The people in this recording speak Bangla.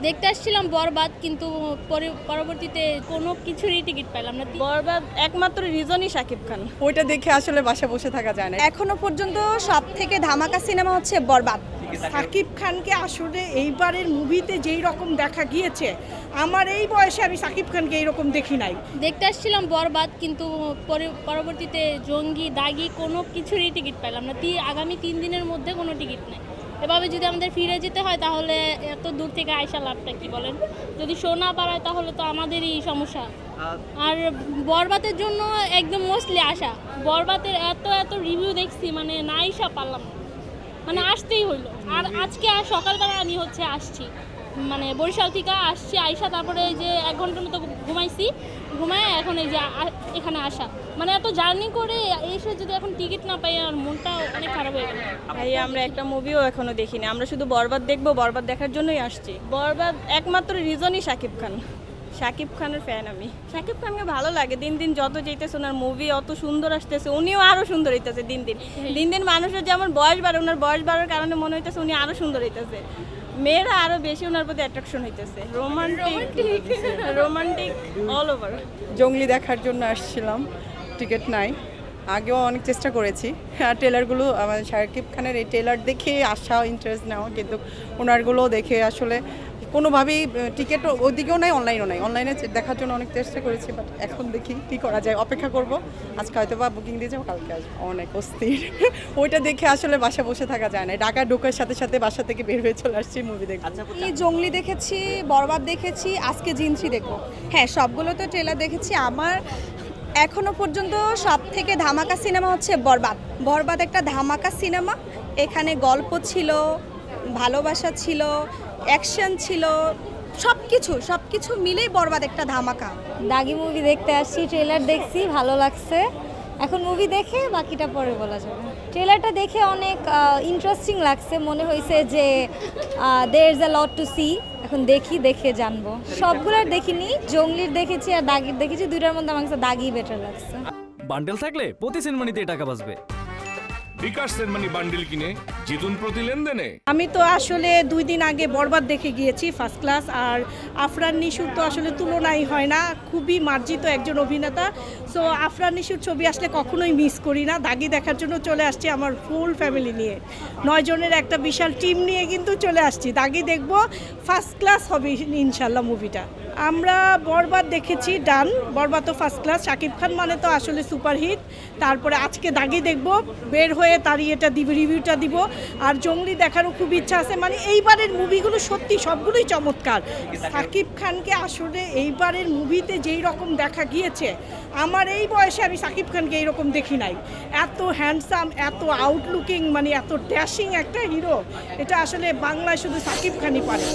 দেখতে আসছিলাম বরবাদ, কিন্তু পরবর্তীতে কোনো কিছুরই টিকিট পেলাম না। বরবাদ একমাত্র রিজনই শাকিব খান। ওইটা দেখে আসলে বাসা বসে থাকা যায় না। এখনো পর্যন্ত সব থেকে ধামাকা সিনেমা হচ্ছে বরবাদ। সাকিব খানকে আসলে এইবারের মুভিতে যেই রকম দেখা গিয়েছে, আমার এই বয়সে আমি সাকিব খানকে এইরকম দেখি নাই। দেখতে আসছিলাম বরবাদ, কিন্তু পরবর্তীতে জঙ্গি, দাগি কোনো কিছুরই টিকিট পেলাম না। আগামী 3 দিনের মধ্যে কোনো টিকিট নেই। এভাবে যদি আমাদের ফিরে যেতে হয় তাহলে এত দূর থেকে আইসা লাভটা কি বলেন? যদি শো না পারায় তাহলে তো আমাদেরই সমস্যা। আর বরবাদের জন্য একদম মোস্টলি আসা। বরবাদের এত রিভিউ দেখছি, মানে না আইসা পারলাম না, মানে আসতেই হইলো। আর আজকে সকালবেলা আমি আসছি, মানে বরিশাল থেকে আসছি, আইসা তারপরে এই যে 1 ঘন্টার মতো ঘুমাইছি, ঘুমায় এখন এই যে এখানে আসা, মানে এত জার্নি করে এসে যদি এখন টিকিট না পাই আর মনটা অনেক খারাপ হয়ে গেল। ভাই আমরা একটা মুভিও এখনো দেখিনি, আমরা শুধু বরবাদ দেখবো, বরবাদ দেখার জন্যই আসছি। বরবাদ একমাত্র রিজনই শাকিব খান। শাকিব খানের ফ্যান আমি। শাকিব খানকে ভালো লাগে, দিন দিন যত যেতেছে ওনার মুভি অত সুন্দর আসতেছে, উনিও আরো সুন্দর হইতেছে দিন দিন মানুষের যেমন বয়স বাড়ে, ওনার বয়স বাড়ার কারণে মনে হইতেছে উনি আরো সুন্দর হইতেছে, মেয়েরা আরো বেশি ওনার প্রতি অ্যাট্রাকশন হইতেছে। Romantic all over. জঙ্গলি দেখার জন্য আসছিলাম, টিকিট নাই। আগেও অনেক চেষ্টা করেছি, ট্রেলারগুলো আমার শাকিব খানের এই ট্রেলার দেখে আসা, ইন্টারেস্ট নেওয়া, কিন্তু ওনারগুলো দেখে আসলে কোনোভাবেই টিকিট ওইদিকেও নাই, অনলাইনও নাই। অনলাইনে দেখার জন্য অনেক চেষ্টা করেছি, বাট এখন দেখি কী করা যায়। অপেক্ষা করব, আজকে হয়তো বা বুকিং দিয়ে যাবো, কালকে আসবো। অনেক অস্থির, ওইটা দেখে আসলে বাসা বসে থাকা যায় না। ঢাকা ঢোকার সাথে সাথে বাসা থেকে বের হয়ে চলে আসছি মুভি দেখতে। এই জঙ্গলি দেখেছি, বরবাদ দেখেছি, আজকে জিনসি দেখবো। হ্যাঁ, সবগুলো তো ট্রেলার দেখেছি। আমার এখনো পর্যন্ত সব থেকে ধামাকা সিনেমা হচ্ছে বরবাদ। বরবাদ একটা ধামাকা সিনেমা। এখানে গল্প ছিল, ভালোবাসা ছিল, অ্যাকশন ছিল, সব কিছু মিলেই বরবাদ একটা ধামাকা। দাগি মুভি দেখতে আসছি, ট্রেলার দেখছি, ভালো লাগছে। এখন মুভি দেখে বাকিটা পরে বলা যাবে। ট্রেলারটা দেখে অনেক ইন্টারেস্টিং লাগছে, মনে হয়েছে যে there is a lot to see. এখন দেখে জানবো। সবগুলোর দেখিনি, জঙ্গলির দেখেছি আর দাগির দেখেছি, দুইটার মধ্যে আমার কাছে দাগি বেটার লাগছে। বান্ডেল থাকলে প্রতি সেনমানিতে টাকা বাঁচবে। বিকাশ সেনমানি বান্ডেল কিনে জিতুন প্রতি লেনদেনে। আমি তো আসলে 2 দিন আগে বরবাদ দেখে গিয়েছি, ফার্স্ট ক্লাস। আর আফরান নিশুর তো আসলে তুলনাই হয় না, খুবই মার্জিত একজন অভিনেতা। সো আফরান নিশুর ছবি আসলে কখনোই মিস করি না। দাগি দেখার জন্য চলে আসছি আমার ফুল ফ্যামিলি নিয়ে, 9 জনের একটা বিশাল টিম নিয়ে কিন্তু চলে আসছি। দাগি দেখব, ফার্স্ট ক্লাস হবে ইনশাল্লাহ মুভিটা। আমরা বরবাদ দেখেছি, ডান। বরবাদ তো ফার্স্ট ক্লাস, শাকিব খান মানে তো আসলে সুপারহিট। তারপরে আজকে দাগি দেখব, বের হয়ে তারই এটা দিব, রিভিউটা দিব। আর জঙ্গলি দেখারও খুব ইচ্ছা আছে। মানে এইবারের মুভিগুলো সত্যি সবগুলোই চমৎকার। শাকিব খানকে আসলে এইবারের মুভিতে যেই রকম দেখা গিয়েছে, আমার এই বয়সে আমি শাকিব খানকে এইরকম দেখি নাই। এত হ্যান্ডসাম, এত আউটলুকিং, মানে এত ড্যাশিং একটা হিরো, এটা আসলে বাংলায় শুধু শাকিব খানই পারে।